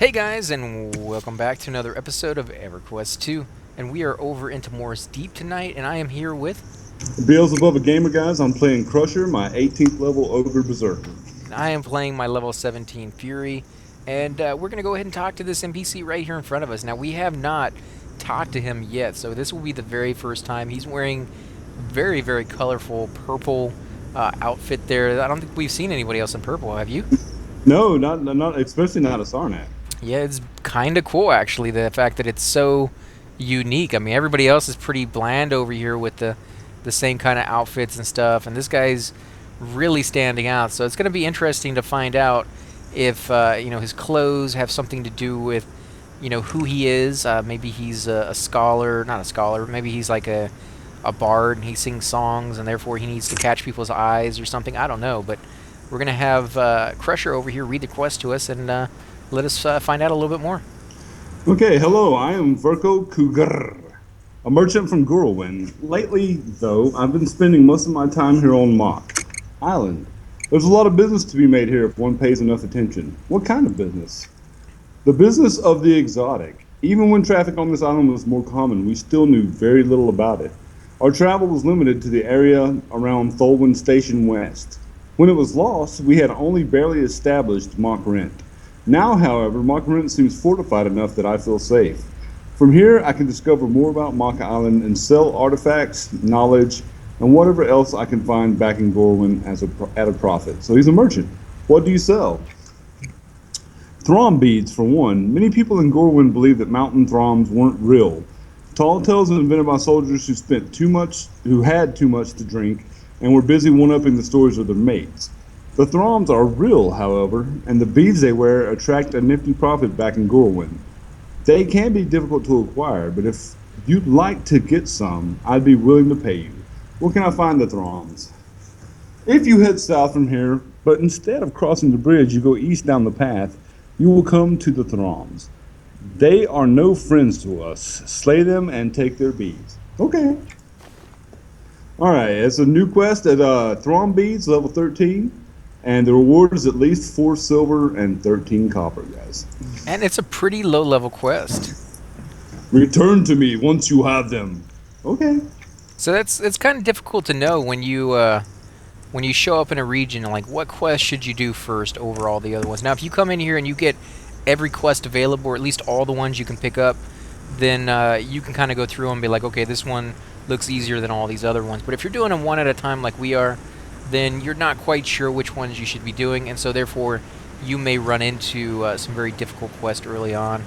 Hey guys, and welcome back to another episode of EverQuest 2. And we are over in Timorous Deep tonight, and I am here with... Beelzebub a Gamer, guys. I'm playing Crusher, my 18th level Ogre Berserker. And I am playing my level 17 Fury, and we're going to go ahead and talk to this NPC right here in front of us. Now, we have not talked to him yet, so this will be the very first time. He's wearing a very, very colorful purple outfit there. I don't think we've seen anybody else in purple, have you? No, not especially not a Sarnak. Yeah, it's kind of cool, actually, the fact that it's so unique. I mean, everybody else is pretty bland over here with the same kind of outfits and stuff, and this guy's really standing out. So it's going to be interesting to find out if his clothes have something to do with who he is. Maybe he's a scholar, not a scholar. Maybe he's like a bard and he sings songs, and therefore he needs to catch people's eyes or something. I don't know, but we're going to have Crusher over here read the quest to us and let us find out a little bit more. Okay, hello, I am Vircho Cougar, a merchant from Gurlwyn. Lately, though, I've been spending most of my time here on Mock Island. There's a lot of business to be made here if one pays enough attention. What kind of business? The business of the exotic. Even when traffic on this island was more common, we still knew very little about it. Our travel was limited to the area around Tholwyn Station West. When it was lost, we had only barely established Mock Rent. Now, however, Mock Rent seems fortified enough that I feel safe. From here, I can discover more about Mock Island and sell artifacts, knowledge, and whatever else I can find back in Gorwin at a profit. So he's a merchant. What do you sell? Throm beads, for one. Many people in Gorwin believe that mountain throms weren't real. Tall tales are invented by soldiers who had too much to drink and were busy one-upping the stories of their mates. The Throms are real, however, and the beads they wear attract a nifty profit back in Gorwin. They can be difficult to acquire, but if you'd like to get some, I'd be willing to pay you. Where can I find the Throms? If you head south from here, but instead of crossing the bridge, you go east down the path, you will come to the Throms. They are no friends to us. Slay them and take their beads. Okay. Alright, it's a new quest at Throm Beads, level 13. And the reward is at least 4 silver and 13 copper, guys. And it's a pretty low-level quest. Return to me once you have them. Okay. So it's kind of difficult to know when you show up in a region, like what quest should you do first over all the other ones. Now, if you come in here and you get every quest available, or at least all the ones you can pick up, then you can kind of go through them and be like, okay, this one looks easier than all these other ones. But if you're doing them one at a time like we are, then you're not quite sure which ones you should be doing, and so therefore you may run into some very difficult quests early on.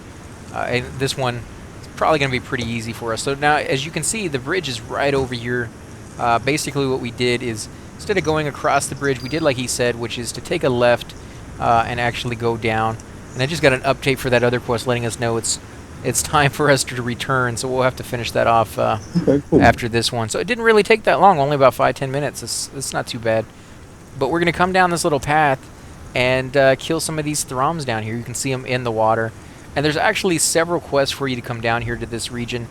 And this one is probably going to be pretty easy for us. So now, as you can see, the bridge is right over here. Basically what we did is, instead of going across the bridge, we did like he said, which is to take a left and actually go down. And I just got an update for that other quest letting us know it's time for us to return, so we'll have to finish that off Okay, cool. after this one. So it didn't really take that long, only about 5-10 minutes. It's not too bad. But we're going to come down this little path and kill some of these Throms down here. You can see them in the water. And there's actually several quests for you to come down here to this region.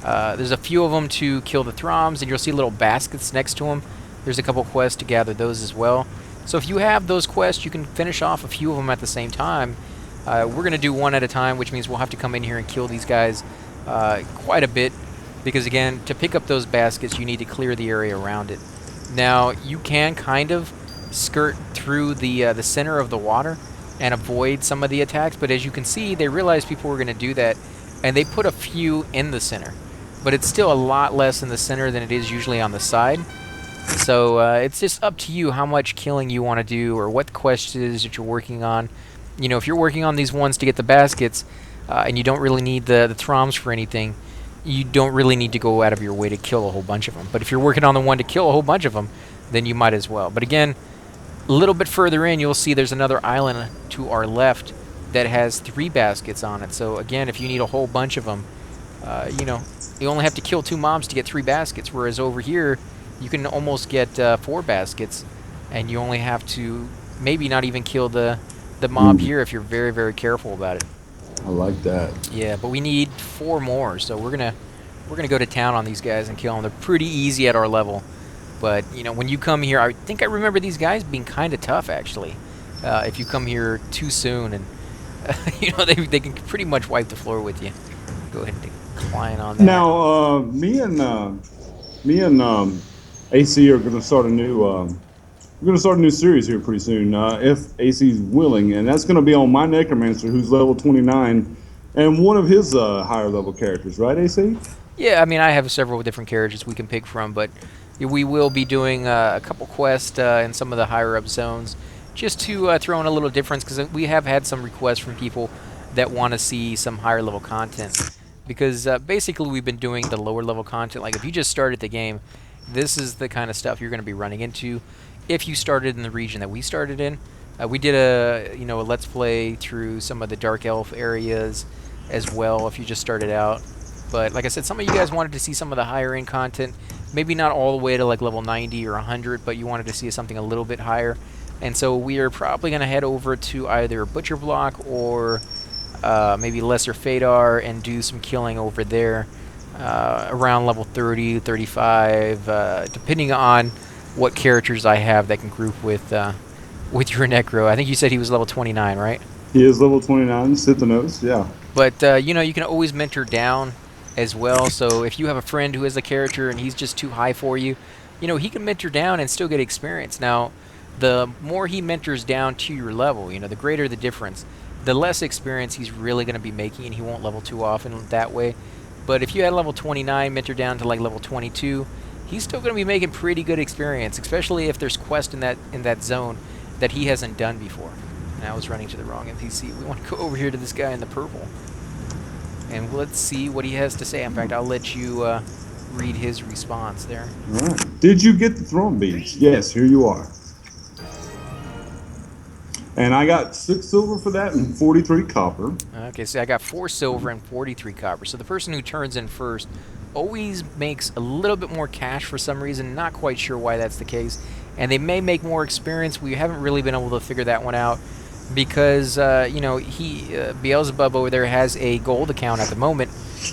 There's a few of them to kill the Throms, and you'll see little baskets next to them. There's a couple quests to gather those as well. So if you have those quests, you can finish off a few of them at the same time. We're going to do one at a time, which means we'll have to come in here and kill these guys quite a bit. Because, again, to pick up those baskets, you need to clear the area around it. Now, you can kind of skirt through the center of the water and avoid some of the attacks. But as you can see, they realized people were going to do that, and they put a few in the center. But it's still a lot less in the center than it is usually on the side. So it's just up to you how much killing you want to do or what quest it is that you're working on. You know, if you're working on these ones to get the baskets and you don't really need the Throms for anything, you don't really need to go out of your way to kill a whole bunch of them. But if you're working on the one to kill a whole bunch of them, then you might as well. But again, a little bit further in, you'll see there's another island to our left that has 3 baskets on it. So again, if you need a whole bunch of them, you only have to kill 2 mobs to get 3 baskets, whereas over here, you can almost get 4 baskets, and you only have to maybe not even kill the mob here if you're very, very careful about it. I like that. Yeah, but we need 4 more, so we're gonna go to town on these guys and kill them. They're pretty easy at our level, but when you come here, I think I remember these guys being kind of tough actually. If you come here too soon, and they can pretty much wipe the floor with you. Go ahead and decline on that. Now, me and AC are going to start a new. We're going to start a new series here pretty soon, if AC's willing, and that's going to be on my Necromancer, who's level 29, and one of his higher level characters, right, AC? Yeah, I mean, I have several different characters we can pick from, but we will be doing a couple quests in some of the higher up zones, just to throw in a little difference, because we have had some requests from people that want to see some higher level content. Because basically we've been doing the lower level content. Like if you just started the game, this is the kind of stuff you're going to be running into. If you started in the region that we started in, we did a let's play through some of the Dark Elf areas as well. If you just started out, but like I said, some of you guys wanted to see some of the higher end content. Maybe not all the way to like level 90 or 100, but you wanted to see something a little bit higher. And so we are probably going to head over to either Butcher Block or maybe Lesser Fadar and do some killing over there around level 30, 35, depending on what characters I have that can group with your Necro. I think you said he was level 29, right? He is level 29, Sithanos, yeah. But, you can always mentor down as well. So if you have a friend who has a character and he's just too high for you, he can mentor down and still get experience. Now, the more he mentors down to your level, the greater the difference. The less experience he's really going to be making, and he won't level too often that way. But if you had level 29 mentor down to like level 22, he's still going to be making pretty good experience, especially if there's quest in that zone that he hasn't done before. And I was running to the wrong NPC. We want to go over here to this guy in the purple, and let's see what he has to say. In fact, I'll let you read his response there. All right. Did you get the Throm beads? Yes, here you are. And I got 6 silver for that and 43 copper. Okay, so I got 4 silver and 43 copper. So the person who turns in first always makes a little bit more cash for some reason. Not quite sure why that's the case. And they may make more experience. We haven't really been able to figure that one out because, Beelzebub over there has a gold account at the moment,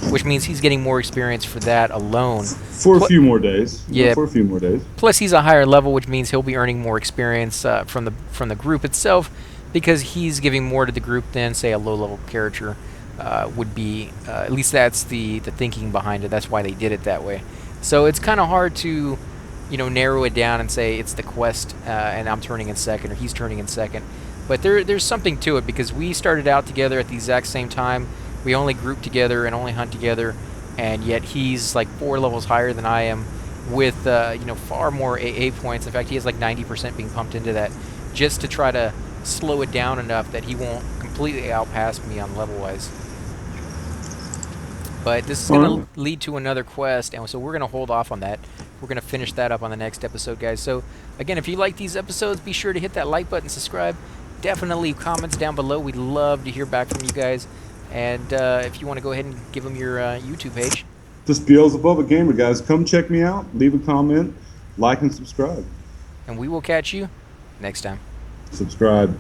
which means he's getting more experience for that alone. For a few more days. Yeah, for a few more days. Plus, he's a higher level, which means he'll be earning more experience from the group itself, because he's giving more to the group than, say, a low-level character would be. At least that's the thinking behind it. That's why they did it that way. So it's kind of hard to, narrow it down and say it's the quest, and I'm turning in second, or he's turning in second. But there's something to it, because we started out together at the exact same time. We only group together and only hunt together, and yet he's like 4 levels higher than I am with, far more AA points. In fact, he has like 90% being pumped into that just to try to slow it down enough that he won't completely outpass me on level-wise. But this is going to lead to another quest, and so we're going to hold off on that. We're going to finish that up on the next episode, guys. So, again, if you like these episodes, be sure to hit that like button, subscribe. Definitely leave comments down below. We'd love to hear back from you guys. And if you want to go ahead and give them your YouTube page. Just Beelzebub, a gamer, guys. Come check me out. Leave a comment, like, and subscribe. And we will catch you next time. Subscribe.